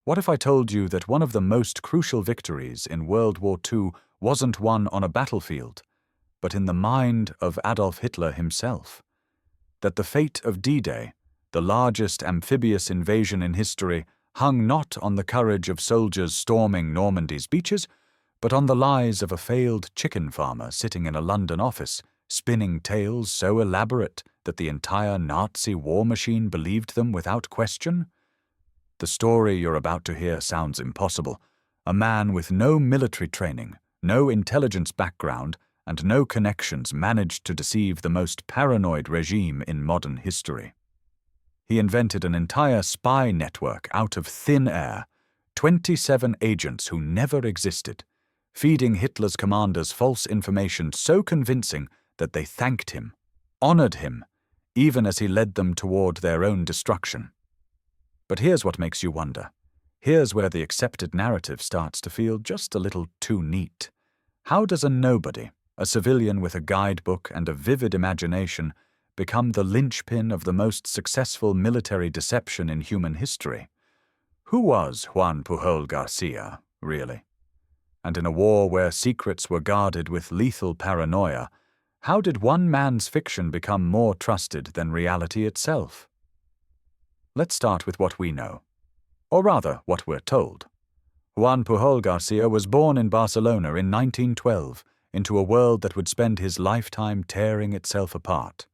What if I told you that one of the most crucial victories in World War II wasn't won on a battlefield, but in the mind of Adolf Hitler himself? That the fate of D-Day, the largest amphibious invasion in history, hung not on the courage of soldiers storming Normandy's beaches, but on the lies of a failed chicken farmer sitting in a London office, spinning tales so elaborate that the entire Nazi war machine believed them without question? The story you're about to hear sounds impossible. A man with no military training, no intelligence background, and no connections managed to deceive the most paranoid regime in modern history. He invented an entire spy network out of thin air, 27 agents who never existed, feeding Hitler's commanders false information so convincing that they thanked him, honored him, even as he led them toward their own destruction. But here's what makes you wonder. Here's where the accepted narrative starts to feel just a little too neat. How does a nobody, a civilian with a guidebook and a vivid imagination, become the linchpin of the most successful military deception in human history? Who was Juan Pujol García, really? And in a war where secrets were guarded with lethal paranoia, how did one man's fiction become more trusted than reality itself? Let's start with what we know, or rather, what we're told. Juan Pujol García was born in Barcelona in 1912 into a world that would spend his lifetime tearing itself apart.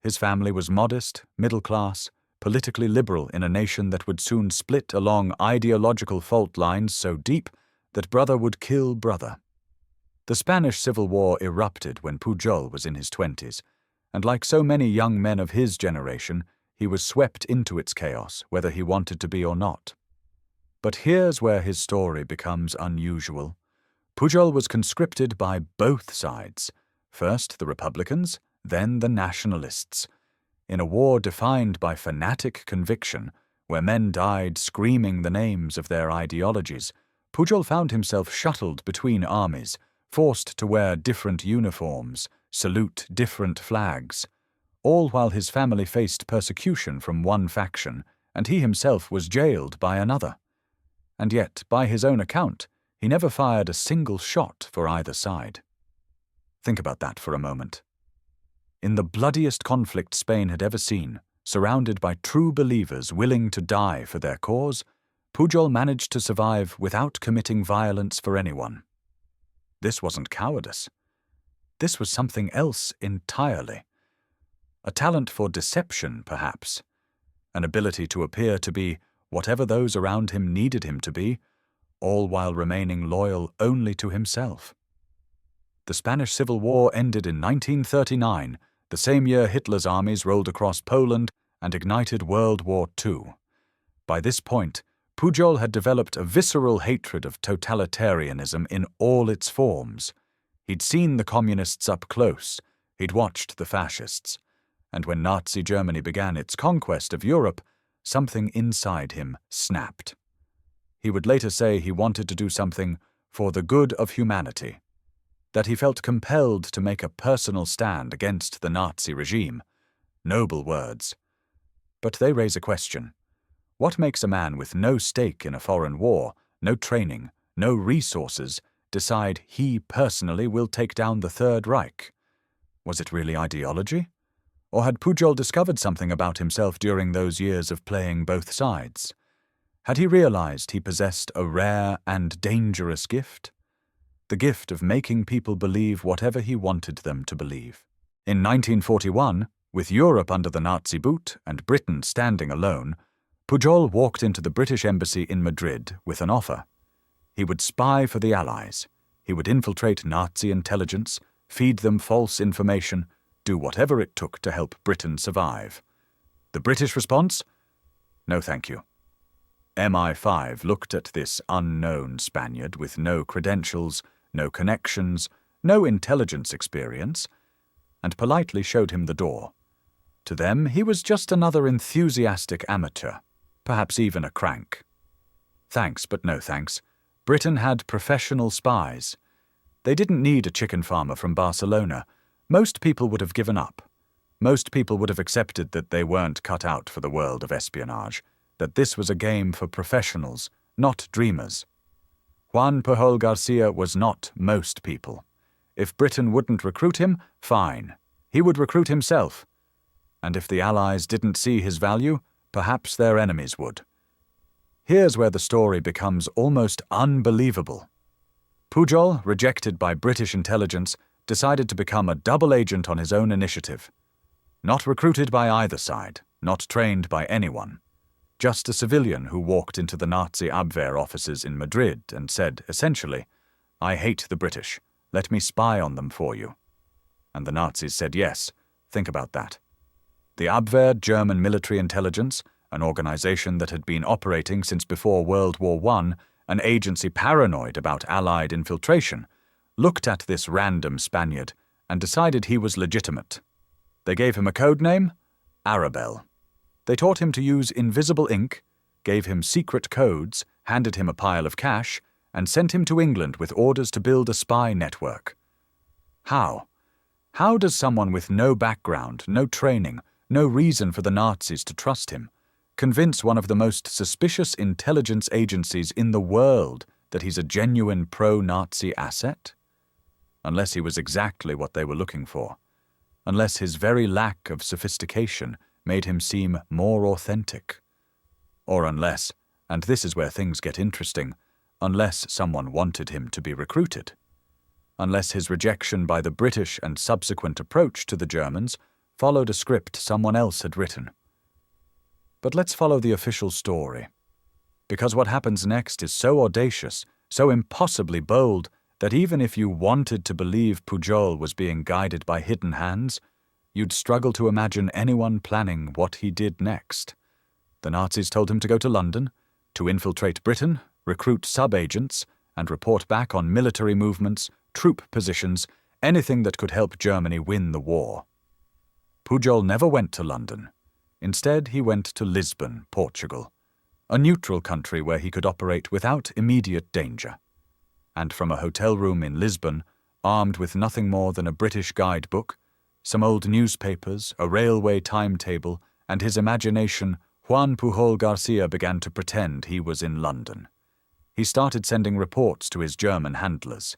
His family was modest, middle class, politically liberal in a nation that would soon split along ideological fault lines so deep that brother would kill brother. The Spanish Civil War erupted when Pujol was in his 20s, and like so many young men of his generation, he was swept into its chaos, whether he wanted to be or not. But here's where his story becomes unusual. Pujol was conscripted by both sides, first the Republicans, then the Nationalists. In a war defined by fanatic conviction, where men died screaming the names of their ideologies, Pujol found himself shuttled between armies, forced to wear different uniforms, salute different flags, all while his family faced persecution from one faction, and he himself was jailed by another. And yet, by his own account, he never fired a single shot for either side. Think about that for a moment. In the bloodiest conflict Spain had ever seen, surrounded by true believers willing to die for their cause, Pujol managed to survive without committing violence for anyone. This wasn't cowardice. This was something else entirely. A talent for deception, perhaps. An ability to appear to be whatever those around him needed him to be, all while remaining loyal only to himself. The Spanish Civil War ended in 1939, the same year Hitler's armies rolled across Poland and ignited World War II. By this point, Pujol had developed a visceral hatred of totalitarianism in all its forms. He'd seen the communists up close, he'd watched the fascists, and when Nazi Germany began its conquest of Europe, something inside him snapped. He would later say he wanted to do something for the good of humanity, that he felt compelled to make a personal stand against the Nazi regime. Noble words. But they raise a question. What makes a man with no stake in a foreign war, no training, no resources, decide he personally will take down the Third Reich? Was it really ideology? Or had Pujol discovered something about himself during those years of playing both sides? Had he realized he possessed a rare and dangerous gift? The gift of making people believe whatever he wanted them to believe. In 1941, with Europe under the Nazi boot and Britain standing alone, Pujol walked into the British embassy in Madrid with an offer. He would spy for the Allies. He would infiltrate Nazi intelligence, feed them false information, do whatever it took to help Britain survive. The British response? No, thank you. MI5 looked at this unknown Spaniard with no credentials, no connections, no intelligence experience, and politely showed him the door. To them, he was just another enthusiastic amateur, perhaps even a crank. Thanks, but no thanks. Britain had professional spies. They didn't need a chicken farmer from Barcelona. Most people would have given up. Most people would have accepted that they weren't cut out for the world of espionage, that this was a game for professionals, not dreamers. Juan Pujol García was not most people. If Britain wouldn't recruit him, fine. He would recruit himself. And if the Allies didn't see his value, perhaps their enemies would. Here's where the story becomes almost unbelievable. Pujol, rejected by British intelligence, decided to become a double agent on his own initiative. Not recruited by either side, not trained by anyone. Just a civilian who walked into the Nazi Abwehr offices in Madrid and said, essentially, "I hate the British. Let me spy on them for you." And the Nazis said yes. Think about that. The Abwehr, German military intelligence, an organization that had been operating since before World War I, an agency paranoid about Allied infiltration, looked at this random Spaniard and decided he was legitimate. They gave him a code name, Arabelle. They taught him to use invisible ink, gave him secret codes, handed him a pile of cash, and sent him to England with orders to build a spy network. How? How does someone with no background, no training, no reason for the Nazis to trust him, convince one of the most suspicious intelligence agencies in the world that he's a genuine pro-Nazi asset? Unless he was exactly what they were looking for. Unless his very lack of sophistication made him seem more authentic. Or unless, and this is where things get interesting, unless someone wanted him to be recruited. Unless his rejection by the British and subsequent approach to the Germans followed a script someone else had written. But let's follow the official story. Because what happens next is so audacious, so impossibly bold, that even if you wanted to believe Pujol was being guided by hidden hands, you'd struggle to imagine anyone planning what he did next. The Nazis told him to go to London, to infiltrate Britain, recruit sub-agents, and report back on military movements, troop positions, anything that could help Germany win the war. Pujol never went to London. Instead, he went to Lisbon, Portugal, a neutral country where he could operate without immediate danger. And from a hotel room in Lisbon, armed with nothing more than a British guidebook, some old newspapers, a railway timetable, and his imagination, Juan Pujol García began to pretend he was in London. He started sending reports to his German handlers.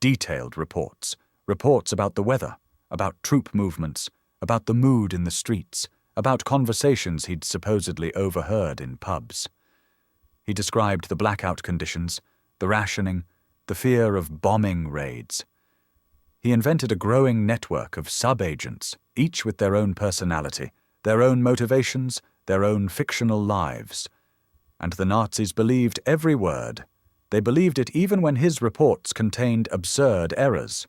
Detailed reports, reports about the weather, about troop movements, about the mood in the streets, about conversations he'd supposedly overheard in pubs. He described the blackout conditions, the rationing, the fear of bombing raids. He invented a growing network of sub-agents, each with their own personality, their own motivations, their own fictional lives. And the Nazis believed every word. They believed it even when his reports contained absurd errors.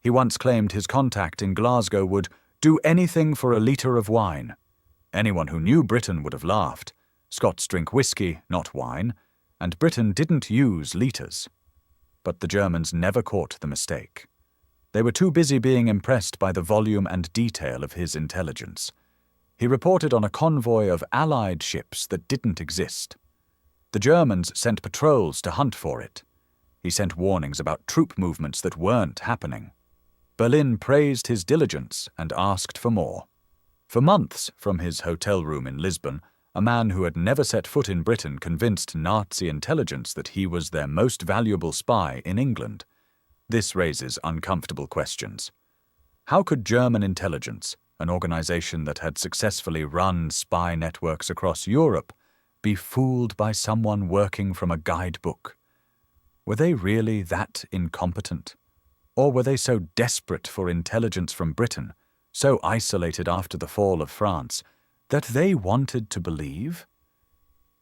He once claimed his contact in Glasgow would do anything for a litre of wine. Anyone who knew Britain would have laughed. Scots drink whiskey, not wine, and Britain didn't use litres. But the Germans never caught the mistake. They were too busy being impressed by the volume and detail of his intelligence. He reported on a convoy of Allied ships that didn't exist. The Germans sent patrols to hunt for it. He sent warnings about troop movements that weren't happening. Berlin praised his diligence and asked for more. For months, from his hotel room in Lisbon, a man who had never set foot in Britain convinced Nazi intelligence that he was their most valuable spy in England. This raises uncomfortable questions. How could German intelligence, an organization that had successfully run spy networks across Europe, be fooled by someone working from a guidebook? Were they really that incompetent? Or were they so desperate for intelligence from Britain, so isolated after the fall of France, that they wanted to believe?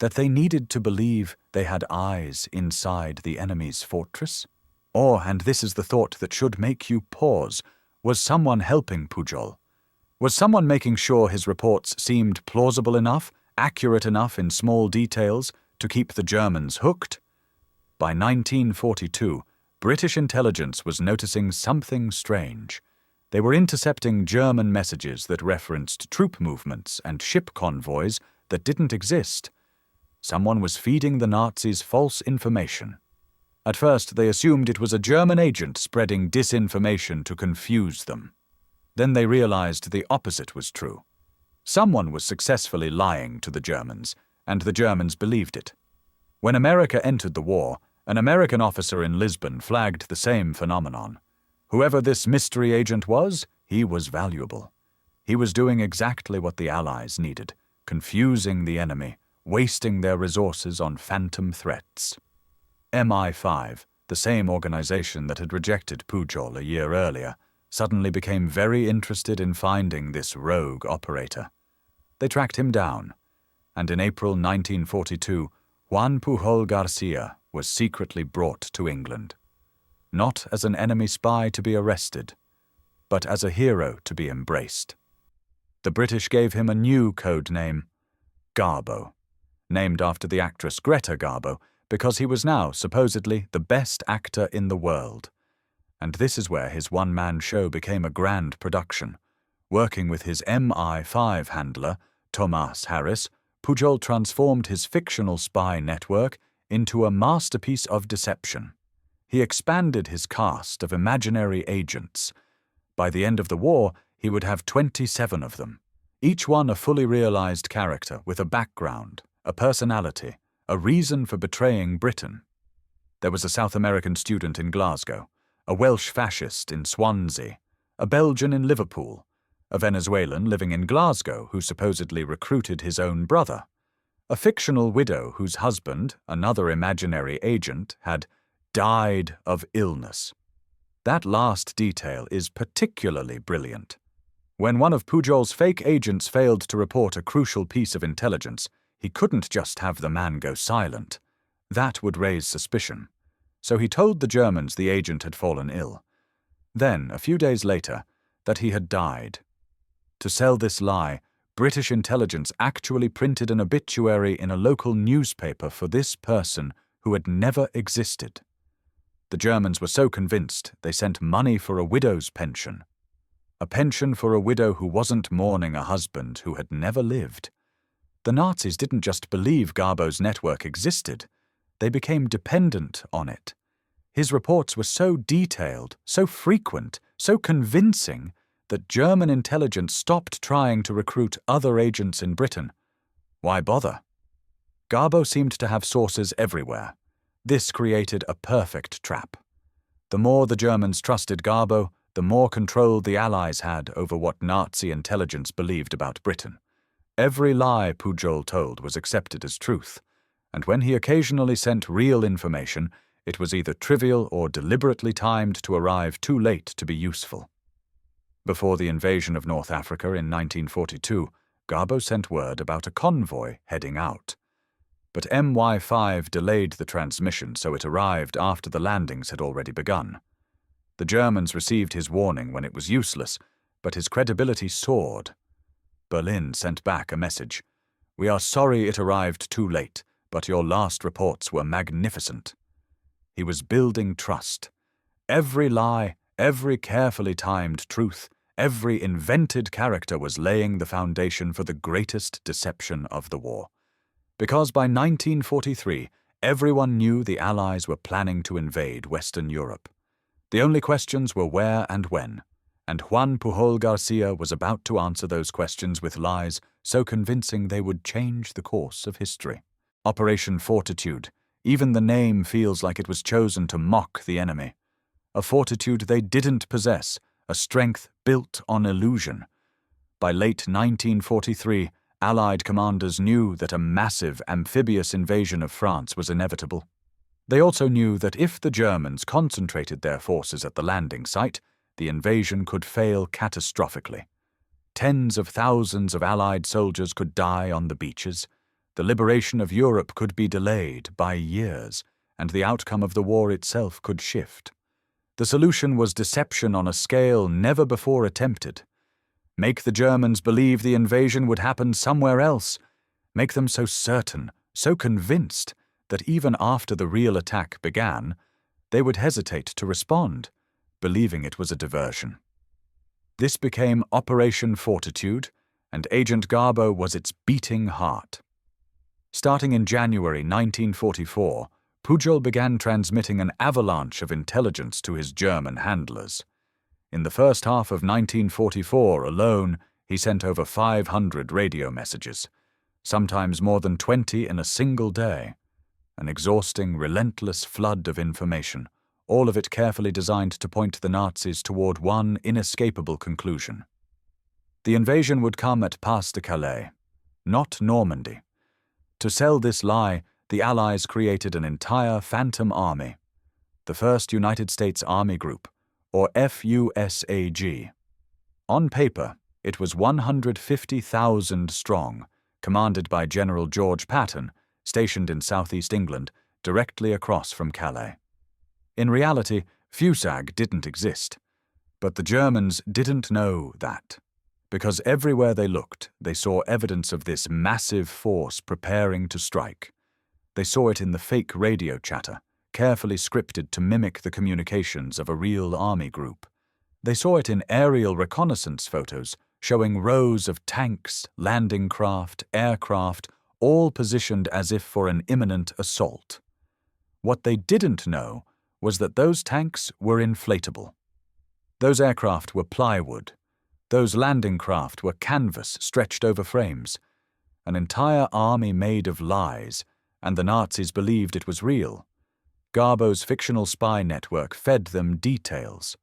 That they needed to believe they had eyes inside the enemy's fortress? Or, and this is the thought that should make you pause, was someone helping Pujol? Was someone making sure his reports seemed plausible enough, accurate enough in small details, to keep the Germans hooked? By 1942, British intelligence was noticing something strange. They were intercepting German messages that referenced troop movements and ship convoys that didn't exist. Someone was feeding the Nazis false information. At first, they assumed it was a German agent spreading disinformation to confuse them. Then they realized the opposite was true. Someone was successfully lying to the Germans, and the Germans believed it. When America entered the war, an American officer in Lisbon flagged the same phenomenon. Whoever this mystery agent was, he was valuable. He was doing exactly what the Allies needed, confusing the enemy, wasting their resources on phantom threats. MI5, the same organization that had rejected Pujol a year earlier, suddenly became very interested in finding this rogue operator. They tracked him down, and in April 1942, Juan Pujol García was secretly brought to England. Not as an enemy spy to be arrested, but as a hero to be embraced. The British gave him a new code name, Garbo, named after the actress Greta Garbo, because he was now supposedly the best actor in the world. And this is where his one-man show became a grand production. Working with his MI5 handler, Thomas Harris, Pujol transformed his fictional spy network into a masterpiece of deception. He expanded his cast of imaginary agents. By the end of the war, he would have 27 of them, each one a fully realized character with a background, a personality, a reason for betraying Britain. There was a South American student in Glasgow, a Welsh fascist in Swansea, a Belgian in Liverpool, a Venezuelan living in Glasgow who supposedly recruited his own brother, a fictional widow whose husband, another imaginary agent, had died of illness. That last detail is particularly brilliant. When one of Pujol's fake agents failed to report a crucial piece of intelligence, he couldn't just have the man go silent. That would raise suspicion. So he told the Germans the agent had fallen ill. Then, a few days later, that he had died. To sell this lie, British intelligence actually printed an obituary in a local newspaper for this person who had never existed. The Germans were so convinced they sent money for a widow's pension. A pension for a widow who wasn't mourning a husband who had never lived. The Nazis didn't just believe Garbo's network existed, they became dependent on it. His reports were so detailed, so frequent, so convincing that German intelligence stopped trying to recruit other agents in Britain. Why bother? Garbo seemed to have sources everywhere. This created a perfect trap. The more the Germans trusted Garbo, the more control the Allies had over what Nazi intelligence believed about Britain. Every lie Pujol told was accepted as truth, and when he occasionally sent real information, it was either trivial or deliberately timed to arrive too late to be useful. Before the invasion of North Africa in 1942, Garbo sent word about a convoy heading out. But MI5 delayed the transmission, so it arrived after the landings had already begun. The Germans received his warning when it was useless, but his credibility soared. Berlin sent back a message. "We are sorry it arrived too late, but your last reports were magnificent." He was building trust. Every lie, every carefully timed truth, every invented character was laying the foundation for the greatest deception of the war. Because by 1943, everyone knew the Allies were planning to invade Western Europe. The only questions were where and when, and Juan Pujol García was about to answer those questions with lies so convincing they would change the course of history. Operation Fortitude. Even the name feels like it was chosen to mock the enemy. A fortitude they didn't possess, a strength built on illusion. By late 1943, Allied commanders knew that a massive amphibious invasion of France was inevitable. They also knew that if the Germans concentrated their forces at the landing site, the invasion could fail catastrophically. Tens of thousands of Allied soldiers could die on the beaches. The liberation of Europe could be delayed by years, and the outcome of the war itself could shift. The solution was deception on a scale never before attempted. Make the Germans believe the invasion would happen somewhere else. Make them so certain, so convinced, that even after the real attack began, they would hesitate to respond, believing it was a diversion. This became Operation Fortitude, and Agent Garbo was its beating heart. Starting in January 1944, Pujol began transmitting an avalanche of intelligence to his German handlers. In the first half of 1944 alone, he sent over 500 radio messages, sometimes more than 20 in a single day. an exhausting, relentless flood of information, all of it carefully designed to point the Nazis toward one inescapable conclusion. The invasion would come at Pas-de-Calais, not Normandy. To sell this lie, the Allies created an entire phantom army, the First United States Army Group, or FUSAG. On paper, it was 150,000 strong, commanded by General George Patton, stationed in southeast England, directly across from Calais. In reality, FUSAG didn't exist, but the Germans didn't know that, because everywhere they looked, they saw evidence of this massive force preparing to strike. They saw it in the fake radio chatter, carefully scripted to mimic the communications of a real army group. They saw it in aerial reconnaissance photos showing rows of tanks, landing craft, aircraft, all positioned as if for an imminent assault. What they didn't know was that those tanks were inflatable. Those aircraft were plywood. Those landing craft were canvas stretched over frames. An entire army made of lies, and the Nazis believed it was real. Garbo's fictional spy network fed them details.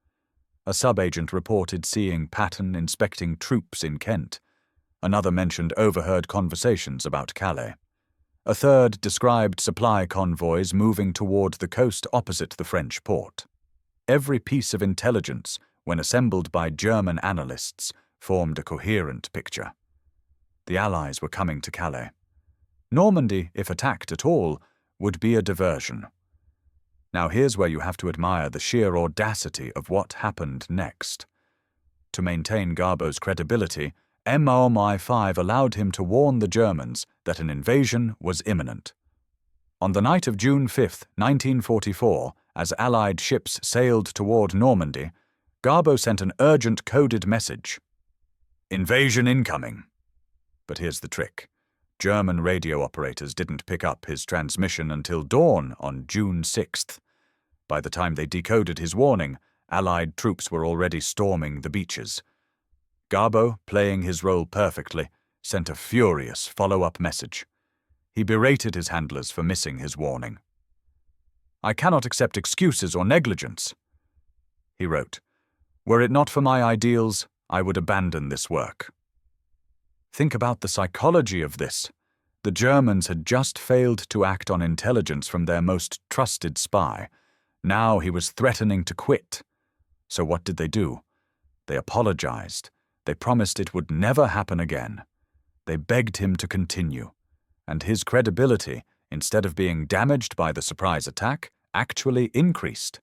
A sub-agent reported seeing Patton inspecting troops in Kent. Another mentioned overheard conversations about Calais. A third described supply convoys moving toward the coast opposite the French port. Every piece of intelligence, when assembled by German analysts, formed a coherent picture. The Allies were coming to Calais. Normandy, if attacked at all, would be a diversion. Now here's where you have to admire the sheer audacity of what happened next. To maintain Garbo's credibility, MI5 allowed him to warn the Germans that an invasion was imminent. On the night of June 5, 1944, as Allied ships sailed toward Normandy, Garbo sent an urgent coded message. "Invasion incoming." But here's the trick. German radio operators didn't pick up his transmission until dawn on June 6th. By the time they decoded his warning, Allied troops were already storming the beaches. Garbo, playing his role perfectly, sent a furious follow-up message. He berated his handlers for missing his warning. "I cannot accept excuses or negligence," he wrote. "Were it not for my ideals, I would abandon this work." Think about the psychology of this. The Germans had just failed to act on intelligence from their most trusted spy. Now he was threatening to quit. So what did they do? They apologized. They promised it would never happen again. They begged him to continue. And his credibility, instead of being damaged by the surprise attack, actually increased.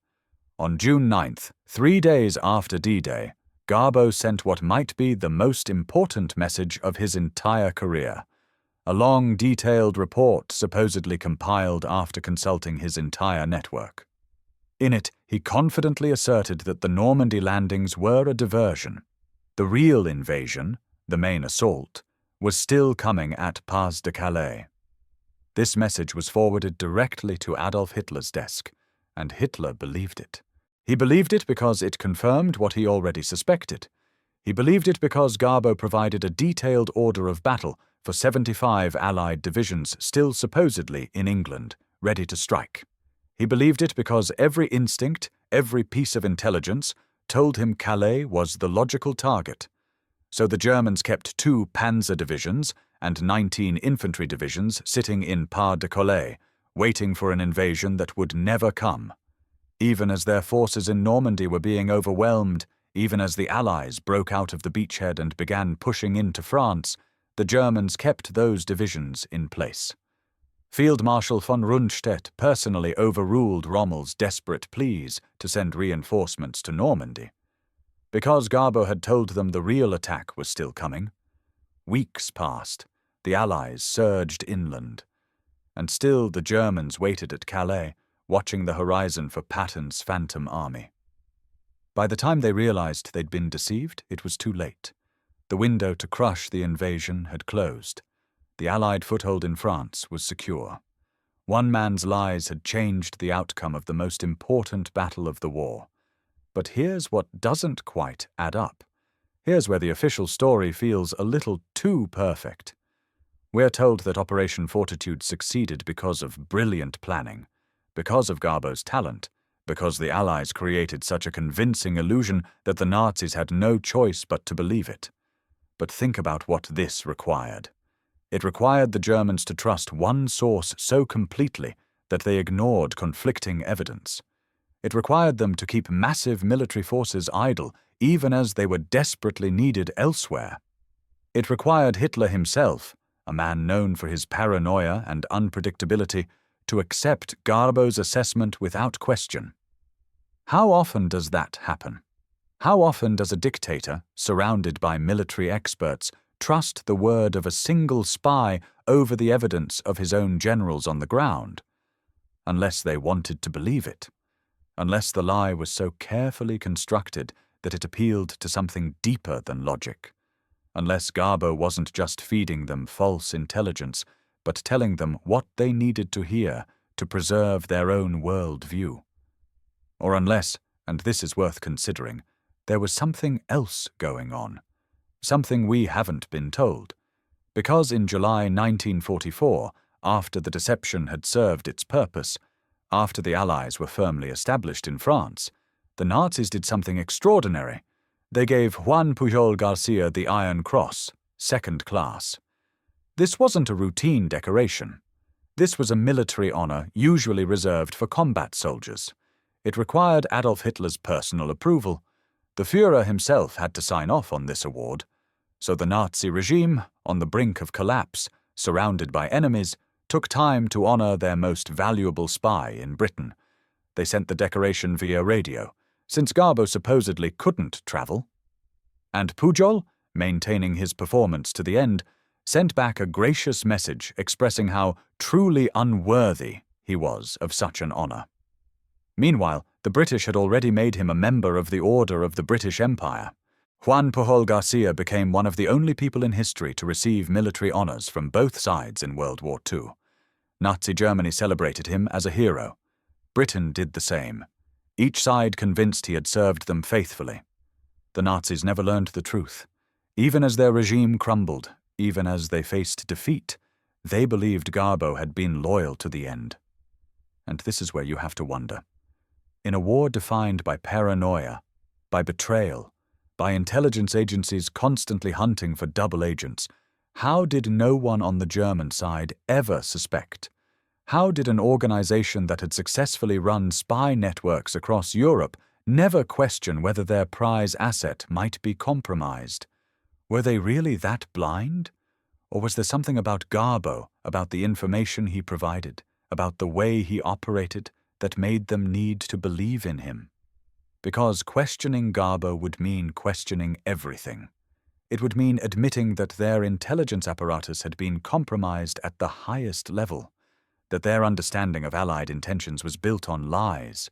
On June 9th, 3 days after D-Day, Garbo sent what might be the most important message of his entire career. A long, detailed report supposedly compiled after consulting his entire network. In it, he confidently asserted that the Normandy landings were a diversion. The real invasion, the main assault, was still coming at Pas-de-Calais. This message was forwarded directly to Adolf Hitler's desk, and Hitler believed it. He believed it because it confirmed what he already suspected. He believed it because Garbo provided a detailed order of battle for 75 Allied divisions still supposedly in England, ready to strike. He believed it because every instinct, every piece of intelligence, told him Calais was the logical target. So the Germans kept 2 panzer divisions and 19 infantry divisions sitting in Pas-de-Calais, waiting for an invasion that would never come. Even as their forces in Normandy were being overwhelmed, even as the Allies broke out of the beachhead and began pushing into France, the Germans kept those divisions in place. Field Marshal von Rundstedt personally overruled Rommel's desperate pleas to send reinforcements to Normandy. Because Garbo had told them the real attack was still coming. Weeks passed, the Allies surged inland, and still the Germans waited at Calais, watching the horizon for Patton's phantom army. By the time they realized they'd been deceived, it was too late. The window to crush the invasion had closed. The Allied foothold in France was secure. One man's lies had changed the outcome of the most important battle of the war. But here's what doesn't quite add up. Here's where the official story feels a little too perfect. We are told that Operation Fortitude succeeded because of brilliant planning, because of Garbo's talent, because the Allies created such a convincing illusion that the Nazis had no choice but to believe it. But think about what this required. It required the Germans to trust one source so completely that they ignored conflicting evidence. It required them to keep massive military forces idle, even as they were desperately needed elsewhere. It required Hitler himself, a man known for his paranoia and unpredictability, to accept Garbo's assessment without question. How often does that happen? How often does a dictator, surrounded by military experts, trust the word of a single spy over the evidence of his own generals on the ground? Unless they wanted to believe it. Unless the lie was so carefully constructed that it appealed to something deeper than logic. Unless Garbo wasn't just feeding them false intelligence, but telling them what they needed to hear to preserve their own world view. Or unless, and this is worth considering, there was something else going on, something we haven't been told. Because in July 1944, after the deception had served its purpose, after the Allies were firmly established in France, the Nazis did something extraordinary. They gave Juan Pujol García the Iron Cross, second class. This wasn't a routine decoration. This was a military honor usually reserved for combat soldiers. It required Adolf Hitler's personal approval. The Führer himself had to sign off on this award. So the Nazi regime, on the brink of collapse, surrounded by enemies, took time to honor their most valuable spy in Britain. They sent the decoration via radio, since Garbo supposedly couldn't travel. And Pujol, maintaining his performance to the end, sent back a gracious message expressing how truly unworthy he was of such an honor. Meanwhile, the British had already made him a member of the Order of the British Empire. Juan Pujol García became one of the only people in history to receive military honors from both sides in World War II. Nazi Germany celebrated him as a hero. Britain did the same. Each side convinced he had served them faithfully. The Nazis never learned the truth. Even as their regime crumbled, even as they faced defeat, they believed Garbo had been loyal to the end. And this is where you have to wonder. In a war defined by paranoia, by betrayal, by intelligence agencies constantly hunting for double agents, how did no one on the German side ever suspect? How did an organization that had successfully run spy networks across Europe never question whether their prize asset might be compromised? Were they really that blind? Or was there something about Garbo, about the information he provided, about the way he operated, that made them need to believe in him? Because questioning Garbo would mean questioning everything. It would mean admitting that their intelligence apparatus had been compromised at the highest level, that their understanding of Allied intentions was built on lies,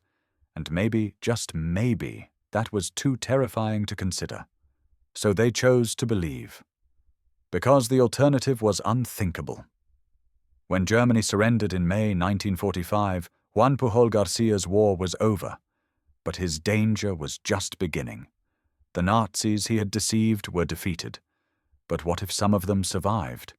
and maybe, just maybe, that was too terrifying to consider. So they chose to believe. Because the alternative was unthinkable. When Germany surrendered in May 1945, Juan Pujol García's war was over, but his danger was just beginning. The Nazis he had deceived were defeated. But what if some of them survived?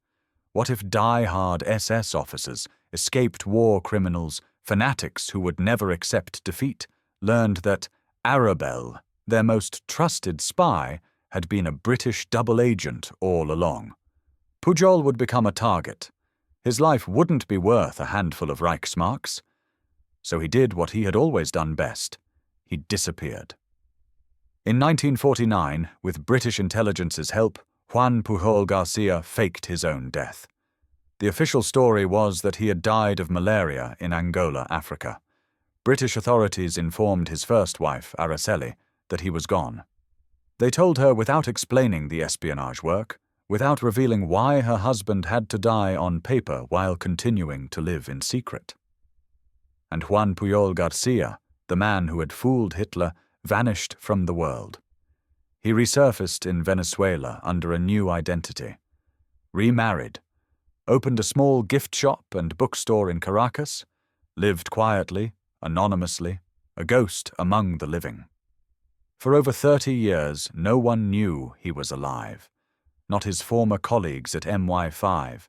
What if die-hard SS officers, escaped war criminals, fanatics who would never accept defeat, learned that Arabelle, their most trusted spy, had been a British double agent all along? Pujol would become a target. His life wouldn't be worth a handful of Reichsmarks. So he did what he had always done best. He disappeared. In 1949, with British intelligence's help, Juan Pujol García faked his own death. The official story was that he had died of malaria in Angola, Africa. British authorities informed his first wife, Araceli, that he was gone. They told her without explaining the espionage work, without revealing why her husband had to die on paper while continuing to live in secret. And Juan Pujol García, the man who had fooled Hitler, vanished from the world. He resurfaced in Venezuela under a new identity, remarried, opened a small gift shop and bookstore in Caracas, lived quietly, anonymously, a ghost among the living. For over 30 years, no one knew he was alive. Not his former colleagues at MI5,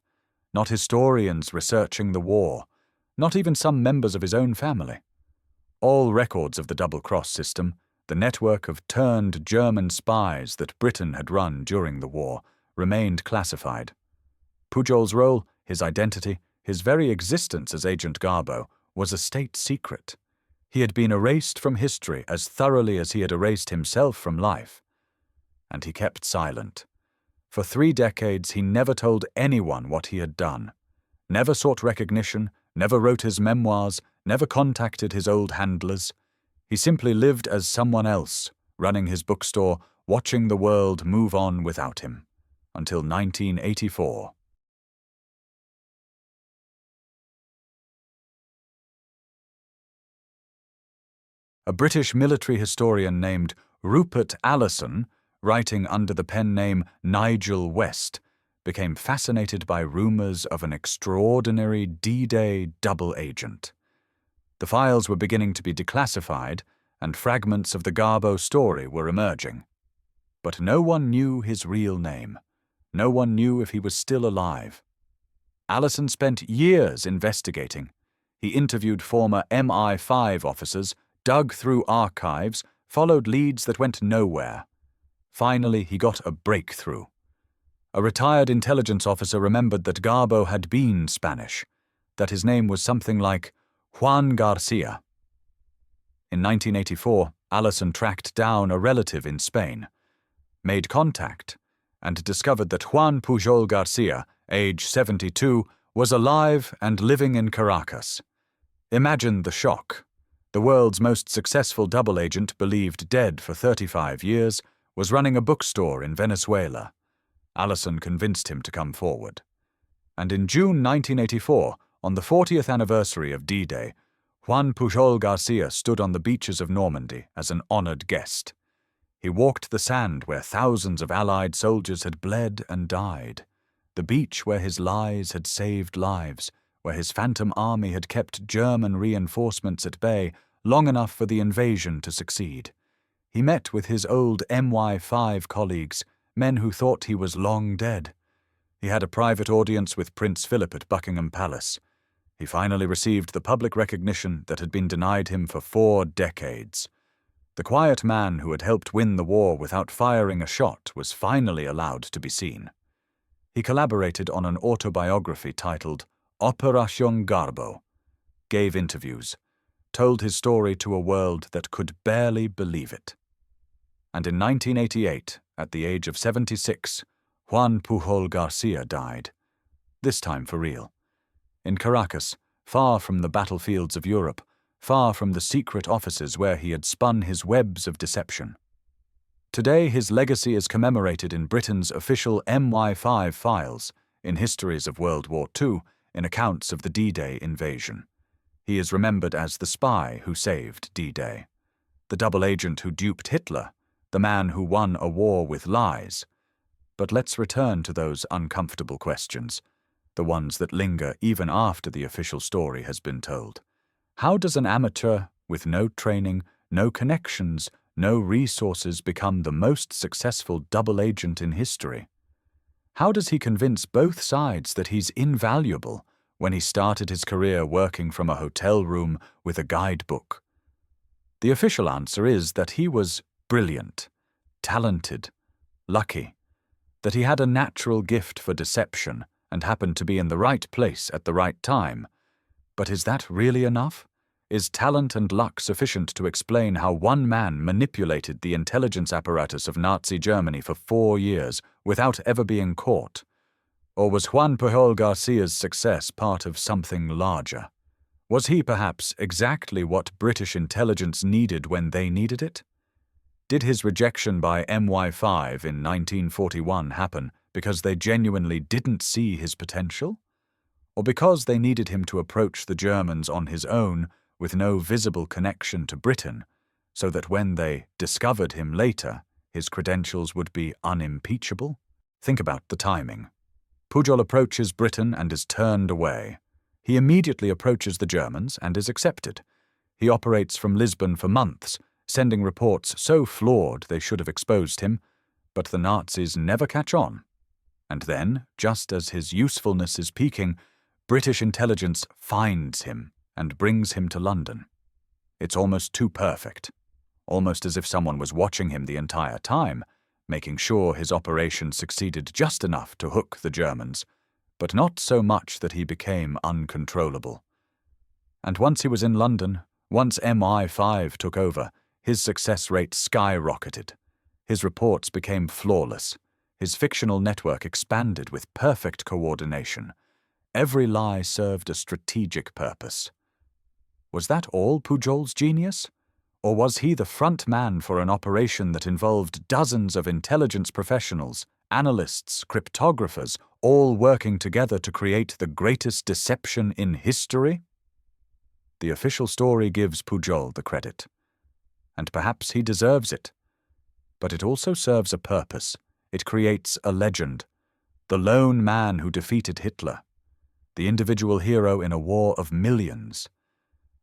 not historians researching the war, not even some members of his own family. All records of the double-cross system, the network of turned German spies that Britain had run during the war, remained classified. Pujol's role, his identity, his very existence as Agent Garbo was a state secret. He had been erased from history as thoroughly as he had erased himself from life. And he kept silent. For 3 decades he never told anyone what he had done, never sought recognition, never wrote his memoirs, never contacted his old handlers. He simply lived as someone else, running his bookstore, watching the world move on without him, until 1984. A British military historian named Rupert Allison, writing under the pen name Nigel West, became fascinated by rumors of an extraordinary D-Day double agent. The files were beginning to be declassified, and fragments of the Garbo story were emerging. But no one knew his real name. No one knew if he was still alive. Allison spent years investigating. He interviewed former MI5 officers, dug through archives, followed leads that went nowhere. Finally, he got a breakthrough. A retired intelligence officer remembered that Garbo had been Spanish, that his name was something like Juan Garcia. In 1984, Allison tracked down a relative in Spain, made contact, and discovered that Juan Pujol García, age 72, was alive and living in Caracas. Imagine the shock. The world's most successful double agent, believed dead for 35 years, was running a bookstore in Venezuela. Allison convinced him to come forward. And in June 1984, on the 40th anniversary of D-Day, Juan Pujol García stood on the beaches of Normandy as an honored guest. He walked the sand where thousands of Allied soldiers had bled and died, the beach where his lies had saved lives, where his phantom army had kept German reinforcements at bay long enough for the invasion to succeed. He met with his old MI5 colleagues, men who thought he was long dead. He had a private audience with Prince Philip at Buckingham Palace. He finally received the public recognition that had been denied him for 4 decades. The quiet man who had helped win the war without firing a shot was finally allowed to be seen. He collaborated on an autobiography titled Operation Garbo, gave interviews, told his story to a world that could barely believe it. And in 1988, at the age of 76, Juan Pujol García died, this time for real. In Caracas, far from the battlefields of Europe, far from the secret offices where he had spun his webs of deception. Today his legacy is commemorated in Britain's official MI5 files, in histories of World War II, in accounts of the D-Day invasion. He is remembered as the spy who saved D-Day, the double agent who duped Hitler, the man who won a war with lies. But let's return to those uncomfortable questions, the ones that linger even after the official story has been told. How does an amateur, with no training, no connections, no resources, become the most successful double agent in history? How does he convince both sides that he's invaluable when he started his career working from a hotel room with a guidebook? The official answer is that he was brilliant, talented, lucky, that he had a natural gift for deception and happened to be in the right place at the right time. But is that really enough? Is talent and luck sufficient to explain how one man manipulated the intelligence apparatus of Nazi Germany for 4 years without ever being caught? Or was Juan Pujol García's success part of something larger? Was he perhaps exactly what British intelligence needed when they needed it? Did his rejection by MI5 in 1941 happen because they genuinely didn't see his potential? Or because they needed him to approach the Germans on his own with no visible connection to Britain, so that when they discovered him later, his credentials would be unimpeachable? Think about the timing. Pujol approaches Britain and is turned away. He immediately approaches the Germans and is accepted. He operates from Lisbon for months, sending reports so flawed they should have exposed him, but the Nazis never catch on. And then, just as his usefulness is peaking, British intelligence finds him and brings him to London. It's almost too perfect, almost as if someone was watching him the entire time, making sure his operation succeeded just enough to hook the Germans, but not so much that he became uncontrollable. And once he was in London, once MI5 took over, his success rate skyrocketed. His reports became flawless. His fictional network expanded with perfect coordination. Every lie served a strategic purpose. Was that all Pujol's genius? Or was he the front man for an operation that involved dozens of intelligence professionals, analysts, cryptographers, all working together to create the greatest deception in history? The official story gives Pujol the credit. And perhaps he deserves it. But it also serves a purpose. It creates a legend. The lone man who defeated Hitler. The individual hero in a war of millions.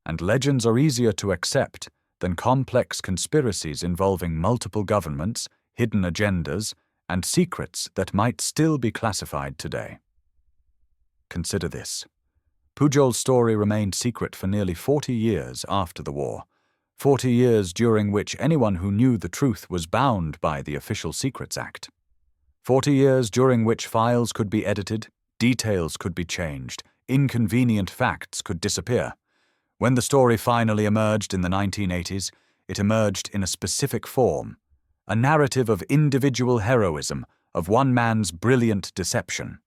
And legends are easier to accept than complex conspiracies involving multiple governments, hidden agendas, and secrets that might still be classified today. Consider this. Pujol's story remained secret for nearly 40 years after the war, 40 years during which anyone who knew the truth was bound by the Official Secrets Act. 40 years during which files could be edited, details could be changed, inconvenient facts could disappear. When the story finally emerged in the 1980s, it emerged in a specific form, a narrative of individual heroism, of one man's brilliant deception.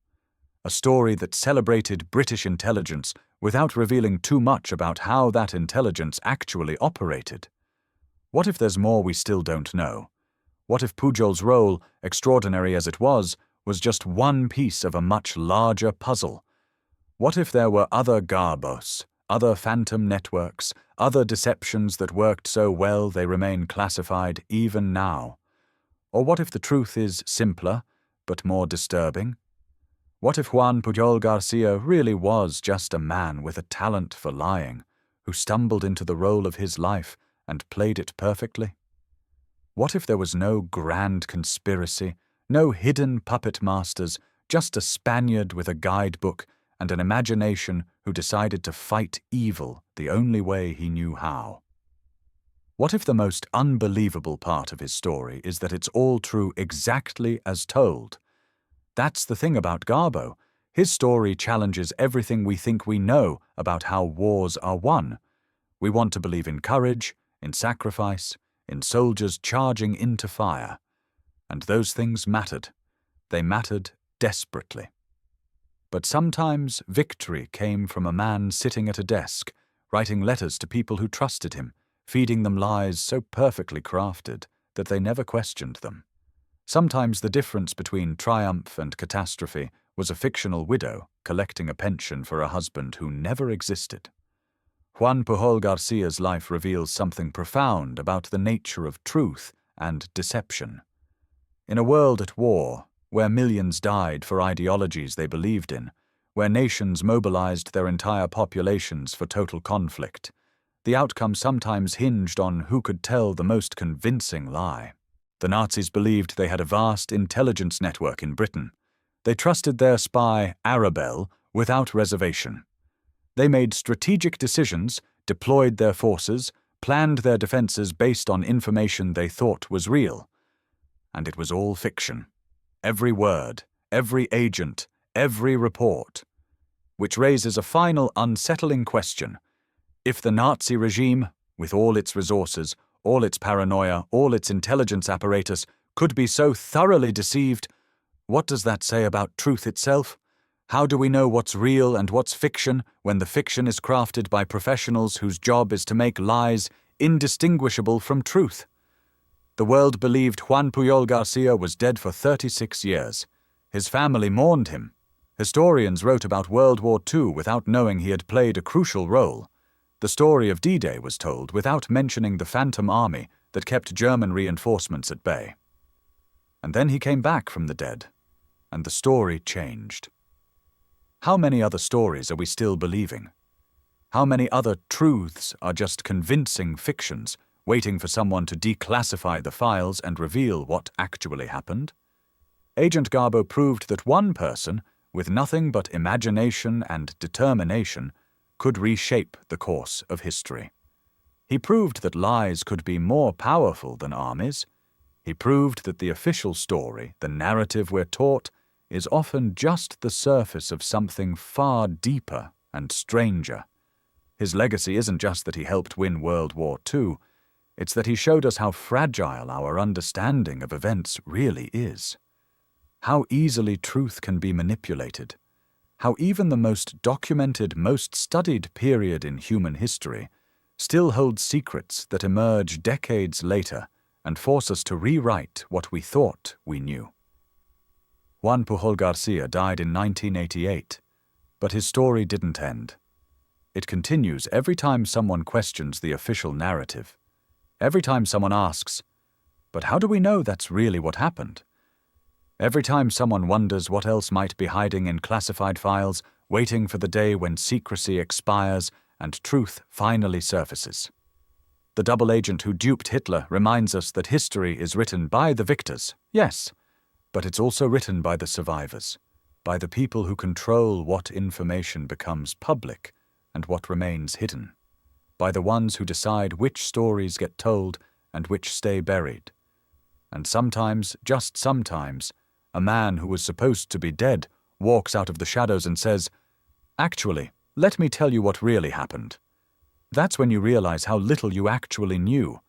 A story that celebrated British intelligence without revealing too much about how that intelligence actually operated. What if there's more we still don't know? What if Pujol's role, extraordinary as it was just one piece of a much larger puzzle? What if there were other Garbos, other phantom networks, other deceptions that worked so well they remain classified even now? Or what if the truth is simpler, but more disturbing? What if Juan Pujol García really was just a man with a talent for lying, who stumbled into the role of his life and played it perfectly? What if there was no grand conspiracy, no hidden puppet masters, just a Spaniard with a guidebook and an imagination who decided to fight evil the only way he knew how? What if the most unbelievable part of his story is that it's all true exactly as told? That's the thing about Garbo. His story challenges everything we think we know about how wars are won. We want to believe in courage, in sacrifice, in soldiers charging into fire. And those things mattered. They mattered desperately. But sometimes victory came from a man sitting at a desk, writing letters to people who trusted him, feeding them lies so perfectly crafted that they never questioned them. Sometimes the difference between triumph and catastrophe was a fictional widow collecting a pension for a husband who never existed. Juan Pujol García's life reveals something profound about the nature of truth and deception. In a world at war, where millions died for ideologies they believed in, where nations mobilized their entire populations for total conflict, the outcome sometimes hinged on who could tell the most convincing lie. The Nazis believed they had a vast intelligence network in Britain. They trusted their spy, Arabelle, without reservation. They made strategic decisions, deployed their forces, planned their defenses based on information they thought was real. And it was all fiction. Every word, every agent, every report. Which raises a final unsettling question. If the Nazi regime, with all its resources, all its paranoia, all its intelligence apparatus, could be so thoroughly deceived, what does that say about truth itself? How do we know what's real and what's fiction when the fiction is crafted by professionals whose job is to make lies indistinguishable from truth? The world believed Juan Pujol García was dead for 36 years. His family mourned him. Historians wrote about World War II without knowing he had played a crucial role. The story of D-Day was told without mentioning the phantom army that kept German reinforcements at bay. And then he came back from the dead, and the story changed. How many other stories are we still believing? How many other truths are just convincing fictions, waiting for someone to declassify the files and reveal what actually happened? Agent Garbo proved that one person, with nothing but imagination and determination, could reshape the course of history. He proved that lies could be more powerful than armies. He proved that the official story, the narrative we're taught, is often just the surface of something far deeper and stranger. His legacy isn't just that he helped win World War II, it's that he showed us how fragile our understanding of events really is. How easily truth can be manipulated. How even the most documented, most studied period in human history still holds secrets that emerge decades later and force us to rewrite what we thought we knew. Juan Pujol García died in 1988, but his story didn't end. It continues every time someone questions the official narrative. Every time someone asks, "But how do we know that's really what happened?" Every time someone wonders what else might be hiding in classified files, waiting for the day when secrecy expires and truth finally surfaces. The double agent who duped Hitler reminds us that history is written by the victors, yes, but it's also written by the survivors, by the people who control what information becomes public and what remains hidden, by the ones who decide which stories get told and which stay buried. And sometimes, just sometimes, a man who was supposed to be dead walks out of the shadows and says, "Actually, let me tell you what really happened." That's when you realize how little you actually knew.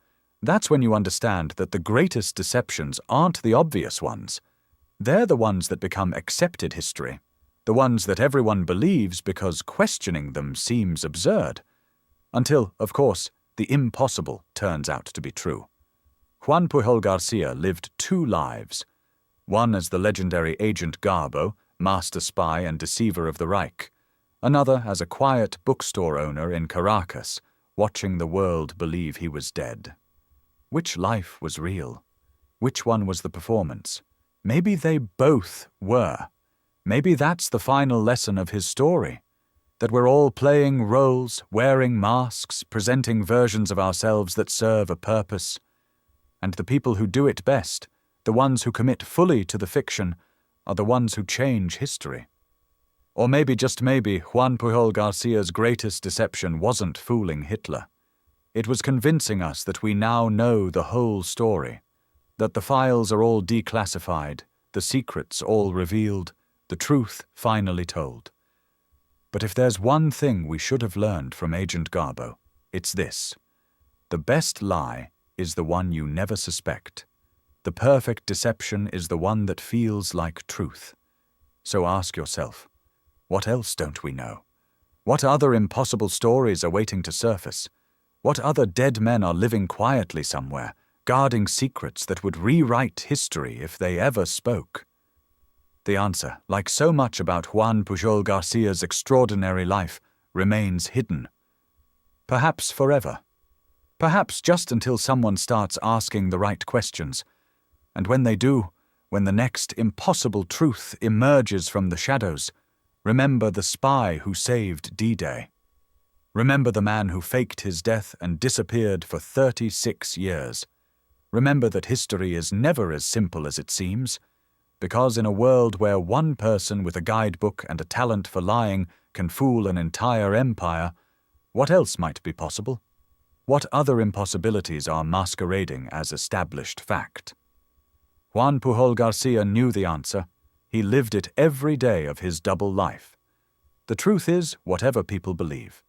That's when you understand that the greatest deceptions aren't the obvious ones. They're the ones that become accepted history, the ones that everyone believes because questioning them seems absurd. Until, of course, the impossible turns out to be true. Juan Pujol García lived two lives, one as the legendary Agent Garbo, master spy and deceiver of the Reich, another as a quiet bookstore owner in Caracas, watching the world believe he was dead. Which life was real? Which one was the performance? Maybe they both were. Maybe that's the final lesson of his story, that we're all playing roles, wearing masks, presenting versions of ourselves that serve a purpose. And the people who do it best, the ones who commit fully to the fiction, are the ones who change history. Or maybe, just maybe, Juan Pujol García's greatest deception wasn't fooling Hitler. It was convincing us that we now know the whole story, that the files are all declassified, the secrets all revealed, the truth finally told. But if there's one thing we should have learned from Agent Garbo, it's this: the best lie is the one you never suspect. The perfect deception is the one that feels like truth. So ask yourself, what else don't we know? What other impossible stories are waiting to surface? What other dead men are living quietly somewhere, guarding secrets that would rewrite history if they ever spoke? The answer, like so much about Juan Pujol García's extraordinary life, remains hidden. Perhaps forever. Perhaps just until someone starts asking the right questions. And when they do, when the next impossible truth emerges from the shadows, remember the spy who saved D-Day. Remember the man who faked his death and disappeared for 36 years. Remember that history is never as simple as it seems, because in a world where one person with a guidebook and a talent for lying can fool an entire empire, what else might be possible? What other impossibilities are masquerading as established fact? Juan Pujol García knew the answer. He lived it every day of his double life. The truth is whatever people believe.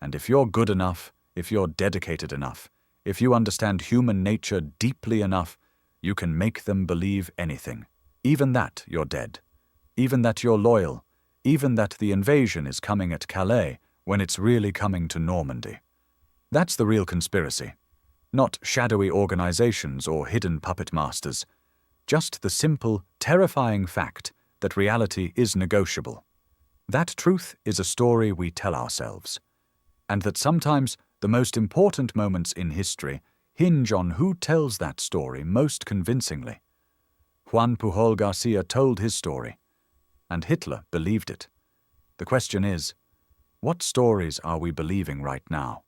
And if you're good enough, if you're dedicated enough, if you understand human nature deeply enough, you can make them believe anything. Even that you're dead. Even that you're loyal. Even that the invasion is coming at Calais when it's really coming to Normandy. That's the real conspiracy. Not shadowy organizations or hidden puppet masters. Just the simple, terrifying fact that reality is negotiable. That truth is a story we tell ourselves. And that sometimes the most important moments in history hinge on who tells that story most convincingly. Juan Pujol García told his story, and Hitler believed it. The question is, what stories are we believing right now?